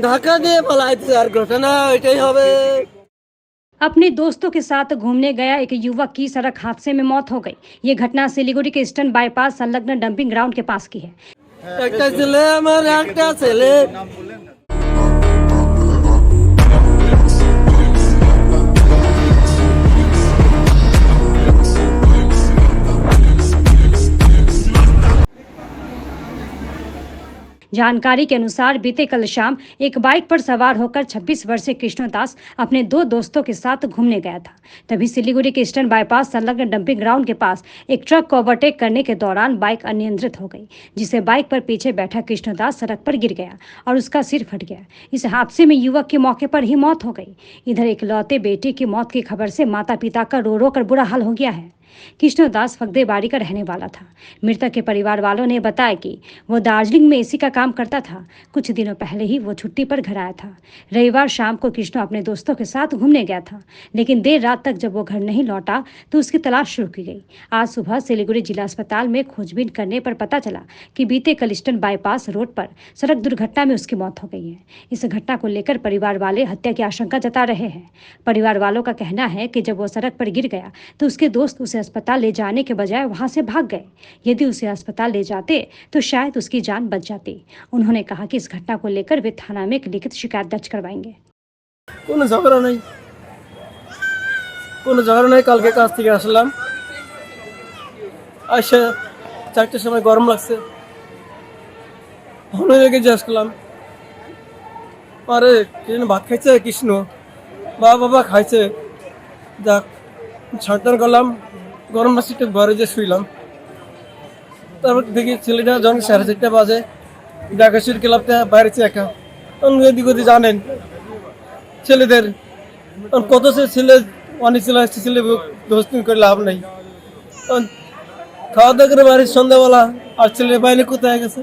ঢাকা দিয়ে পালাইছে আর ঘটনা ওইটাই হবে। अपने दोस्तों के साथ घूमने गया एक युवक की सड़क हादसे में मौत हो गई। ये घटना सिलीगुड़ी के ईस्टर्न बाईपास संलग्न डंपिंग ग्राउंड के पास की है। একটা ছেলে আমার একটা ছেলে। जानकारी के अनुसार बीते कल शाम एक बाइक पर सवार होकर 26 वर्षीय कृष्णदास अपने दो दोस्तों के साथ घूमने गया था। तभी सिलीगुड़ी के ईस्टर्न बाईपास संलग्न डंपिंग ग्राउंड के पास एक ट्रक को ओवरटेक करने के दौरान बाइक अनियंत्रित हो गई, जिससे बाइक पर पीछे बैठा कृष्णदास सड़क पर गिर गया और उसका सिर फट गया। इस हादसे में युवक की मौके पर ही मौत हो गई। इधर इकलौते बेटे की मौत की खबर से माता पिता का रो रो कर बुरा हाल हो गया है। कृष्णदास फगदेबाड़ी का रहने वाला था। मृतक के परिवार वालों ने बताया कि वो दार्जिलिंग में एसी का काम करता था। कुछ दिनों पहले ही वो छुट्टी पर घर आया था। रविवार शाम को कृष्ण अपने दोस्तों के साथ घूमने गया था, लेकिन देर रात तक जब वो घर नहीं लौटा तो उसकी तलाश शुरू की गई। आज सुबह सिलीगुड़ी जिला अस्पताल में खोजबीन करने पर पता चला कि बीते कल ईस्टर्न बाईपास रोड पर सड़क दुर्घटना में उसकी मौत हो गई है। इस घटना को लेकर परिवार वाले हत्या की आशंका जता रहे हैं। परिवार वालों का कहना है कि जब वो सड़क पर गिर गया तो उसके दोस्त उसे अस्पताल ले जाने के बजाय वहां से भाग गए। यदि उसे अस्पताल ले जाते तो शायद उसकी जान बच जाती। उन्होंने कहा कि इस घटना को लेकर वे थाना में एक लिखित शिकायत दर्ज करवाएंगे। কোনো ঝগড়া নাই, কোনো ঝগড়া নাই। কালকে কাজ থেকে আসলাম, আসে 4টার সময় গরম লাগছে, হলে রেখে জিজ্ঞাসা করলাম, আরে কৃষ্ণ ভাত খাইছে? কৃষ্ণ বাবা খাইছে। যাক সাবধান করলাম, গরম লাগছে, একটু ঘরে যে শুইলাম। তারপর দেখি ছেলেটা যখন 4:30 বাজে ঢাকা সিটি ক্লাবটা বাইরেছে একা। এদিক ওদিক জানেন ছেলেদের কত ছেলে, অনেক ছেলে আসছে, ছেলে দোস্তি করে লাভ নেই। খাওয়া দাওয়া করে বাড়ির সন্ধ্যাবেলা আর ছেলে বাইরে কোথায় গেছে,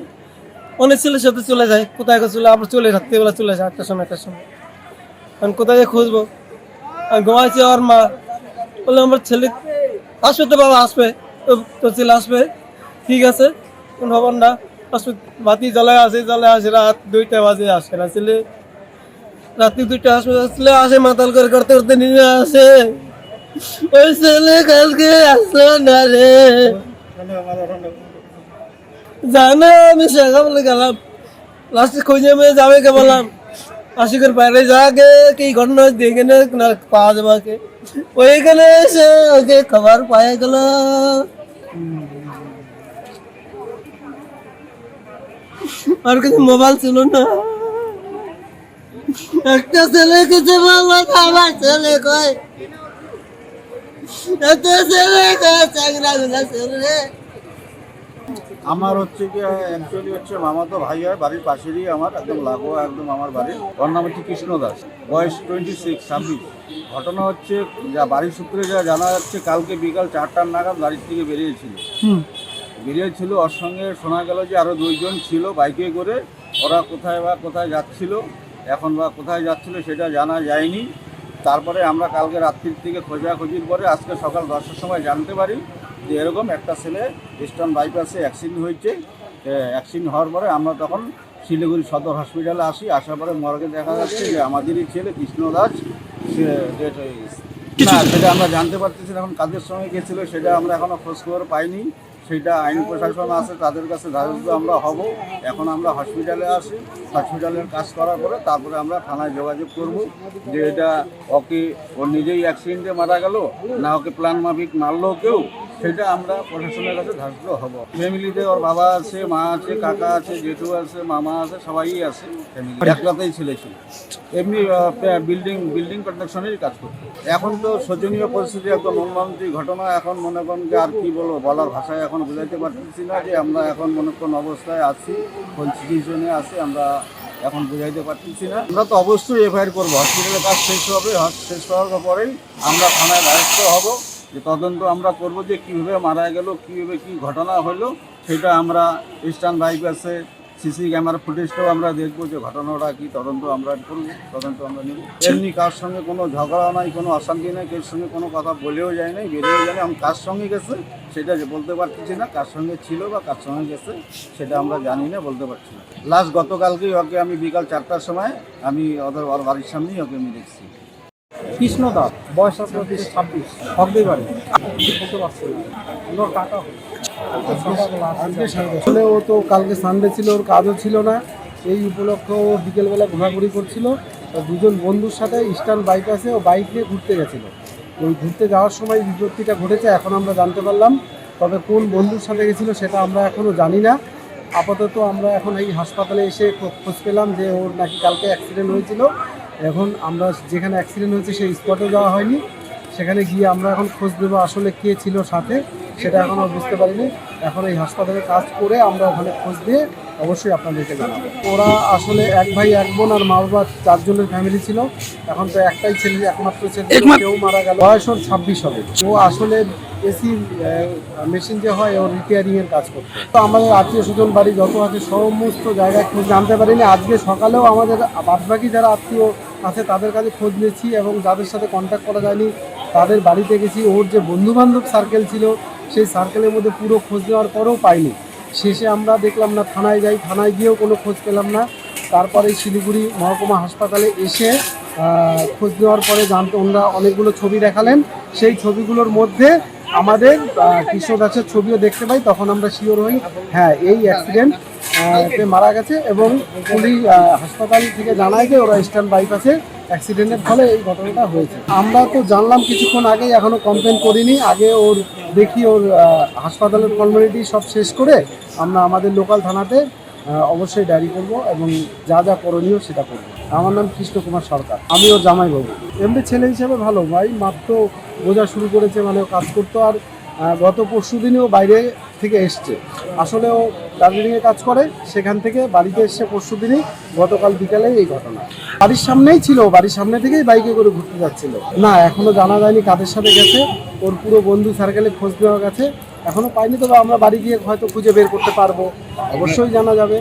অনেক ছেলের সাথে চলে যায়, কোথায় গেছে আবার চলে রাত্রিবেলা চলে যায় 8টার সময় 1টার সময়। আমি কোথায় খুঁজবো? আমি ঘুমাইছি। আর মা বলে আমার ছেলে আসবে তো, বাবা আসবে, তোর ছেলে আসবে, ঠিক আছে, কোন খবর না, আসবে। বাতি জ্বালায় আসে রাত 2টা বাজে, আসে না ছেলে। রাত্রি 2টা আসলে আসে, মাতাল করে করতে করতে নিয়ে আসে। ওই ছেলে কালকে আসলো না রে, জানা আমি সকালে গেলাম, লাস্টে খুঁজে মেয়ে যাবে কে বললাম, আশিকের বাইরে যাকে কি ঘটনা দেখে না পাওয়া যাবে। ওইখানে এসে ওকে খবর পাওয়া গেল। আর কিছু মোবাইল ছিল না। একটা ছেলে কিছু বললো, আমার ছেলে কয়, একটা ছেলে কয় চাকরা গুলা ছেলে। আমার হচ্ছে কি অ্যাকচুয়ালি হচ্ছে মামাতো ভাই হয়, বাড়ির পাশেরই আমার, একদম লাগোয়া একদম আমার বাড়ি। ওর নাম হচ্ছে কৃষ্ণ দাস, বয়স 26। ঘটনা হচ্ছে যা বাড়ির সূত্রে যা জানা যাচ্ছে, কালকে বিকাল 4টা নাগাদ বাড়ির থেকে বেরিয়েছিল। ওর সঙ্গে শোনা গেল যে আরও 2জন ছিল বাইকে করে। ওরা কোথায় যাচ্ছিল, এখন কোথায় যাচ্ছিল সেটা জানা যায়নি। তারপরে আমরা কালকে রাত্রির থেকে খোঁজাখুঁজির পরে আজকে সকাল 10টার সময় জানতে পারি যে এরকম একটা ছেলে ইস্টার্ন বাইপাসে অ্যাক্সিডেন্ট হয়েছে। অ্যাক্সিডেন্ট হওয়ার পরে আমরা তখন শিলিগুড়ি সদর হসপিটালে আসার পরে মর্গে দেখা যাচ্ছে যে আমাদেরই ছেলে কৃষ্ণ দাস সে ডেথ হয়ে গেছে। না, সেটা আমরা জানতে পারতেছি না, এখন কাদের সঙ্গে গেছিলো সেটা আমরা এখনও খোঁজখবর পাইনি। সেটা আইন প্রশাসন আছে, তাদের কাছে দ্বারস্থ আমরা হব। এখন আমরা হসপিটালে আসি, হসপিটালের কাজ করার পরে তারপরে আমরা থানায় যোগাযোগ করব যে এটা ওর নিজেই অ্যাক্সিডেন্টে মারা গেল না ওকে প্ল্যান মাফিক মারলো কেউ, সেটা আমরা প্রশাসনের কাছে দ্বারস্থ হব। ফ্যামিলিতে ওর বাবা আছে, মা আছে, কাকা আছে, জেঠু আছে, মামা আছে, সবাই আছে। একলাতেই ছেলে ছিল, এমনি বিল্ডিং কনস্ট্রাকশনেরই কাজ করতো। এখন তো শোচনীয় পরিস্থিতি, একদম মর্মান্তিক ঘটনা। এখন মনে করেন যে আর কি বলবো, বলার ভাষায় এখন বোঝাইতে পারতেছি না যে আমরা এখন মনে কোন অবস্থায় আছি, কোন সিচুয়েশনে আছি, আমরা এখন বোঝাইতে পারতেছি না। আমরা তো অবশ্যই এফআইআর করবো, হসপিটালের কাজ শেষ হবে, শেষ হওয়ার পরেই আমরা থানায় দ্বারস্থ হব, যে তদন্ত আমরা করব যে কীভাবে মারা গেল, কীভাবে কী ঘটনা হলো, সেটা আমরা ইস্টার্ন বাইপাসে সিসি ক্যামেরা ফুটেজটাও আমরা দেখবো যে ঘটনাটা কি, তদন্ত আমরা করবো, তদন্ত আমরা নেব। এমনি কার সঙ্গে কোনো ঝগড়া নাই, কোনো অশান্তি নাই, কেউ সঙ্গে কোনো কথা বলেও যায় নাই, বেরিয়েও যায় না। আমি কার সঙ্গে গেছে সেটা যে বলতে পারতেছি না, কার সঙ্গে ছিল বা কার সঙ্গে গেছে সেটা আমরা জানি না, বলতে পারছি না। লাস্ট গতকালকেই ওকে আমি বিকাল 4টার সময় আমি ওর বাড়ির সামনেই ওকে আমি দেখছি। কৃষ্ণ দাস, বয়স আছে 26, হকদের বাড়ি। বলতে পারছি না, ওর কাকা আসলে ও তো কালকে সানডে ছিল, ওর কাজও ছিল না, এই উপলক্ষে ও বিকেলবেলা ঘোরাঘুরি করছিল। দুজন বন্ধুর সাথে ইস্টার্ন বাইপাসে ও বাইক নিয়ে ঘুরতে গেছিলো। ওই ঘুরতে যাওয়ার সময় বিপত্তিটা ঘটেছে, এখন আমরা জানতে পারলাম। তবে কোন বন্ধুর সাথে গেছিলো সেটা আমরা এখনও জানি না। আপাতত আমরা এখন এই হাসপাতালে এসে খোঁজ পেলাম যে ওর নাকি কালকে অ্যাক্সিডেন্ট হয়েছিল। এখন আমরা যেখানে অ্যাক্সিডেন্ট হয়েছে সেই স্পটে যাওয়া হয়নি, সেখানে গিয়ে আমরা এখন খোঁজ দেবো আসলে কে ছিল সাথে, সেটা এখনও বুঝতে পারিনি। এখন এই হাসপাতালে কাজ করে আমরা ওখানে খোঁজ দিয়ে অবশ্যই আপনাদেরকে জানাবো। ওরা আসলে এক ভাই এক বোন আর মা বাবা 4 জনের ফ্যামিলি ছিল। এখন তো একটাই ছেলে, একমাত্র ছেলে, কেউ মারা গেল। বয়স ওর 26 হবে। ও আসলে এসি মেশিন যে হয় ওর রিপেয়ারিংয়ের কাজ করতো। তো আমাদের আত্মীয় স্বজন বাড়ি যত আছে সমস্ত জায়গায় খোঁজ জানতে পারিনি। আজকে সকালেও আমাদের বাদবাকি যারা আত্মীয় আছে তাদের কাছে খোঁজ নিয়েছি এবং যাদের সাথে কন্ট্যাক্ট করা যায়নি তাদের বাড়িতে গেছি। ওর যে বন্ধুবান্ধব সার্কেল ছিল সেই সার্কেলের মধ্যে পুরো খোঁজ নেওয়ার পরেও পাইনি। শেষে আমরা দেখলাম না, থানায় যাই, থানায় গিয়েও কোনো খোঁজ পেলাম না। তারপরে শিলিগুড়ি মহকুমা হাসপাতালে এসে খোঁজ নেওয়ার পরে জানতে ওনারা অনেকগুলো ছবি দেখালেন। সেই ছবিগুলোর মধ্যে আমাদের কৃষ্ণ দাসের ছবিও দেখতে পাই। তখন আমরা শিওর হই হ্যাঁ এই অ্যাক্সিডেন্ট মারা গেছে, এবং পুলিশ হাসপাতাল থেকে জানায় যে ওরা ইস্টার্ন বাইপাসে অ্যাক্সিডেন্টের ফলে এই ঘটনাটা হয়েছে। আমরা তো জানলাম কিছুক্ষণ আগেই, এখনও কমপ্লেন করিনি। আগে ওর দেখি ওর হাসপাতালের ফর্মালিটি সব শেষ করে আমরা আমাদের লোকাল থানাতে অবশ্যই ডায়েরি করব এবং যা যা করণীয় সেটা করব। আমার নাম কৃষ্ণ কুমার সরকার, আমি ওর জামাইবাবু। এমনি ছেলে হিসেবে ভালো ভাই, মাত্র বোঝা শুরু করেছে, মানে ও কাজ করতো। আর গত পরশু দিনেও বাইরে থেকে এসছে। আসলে ও দার্জিলিংয়ে কাজ করে, সেখান থেকে বাড়িতে এসছে পরশু দিনই, গতকাল বিকালে এই ঘটনা। বাড়ির সামনেই ছিল, বাড়ির সামনে থেকেই বাইকে করে ঘুরতে যাচ্ছিল। না, এখনো জানা যায়নি কাদের সাথে গেছে। ওর পুরো বন্ধু সার্কেলে খোঁজ দেওয়া গেছে, এখনো পাইনি। তবে আমরা বাড়ি গিয়ে হয়তো খুঁজে বের করতে পারবো, অবশ্যই জানা যাবে।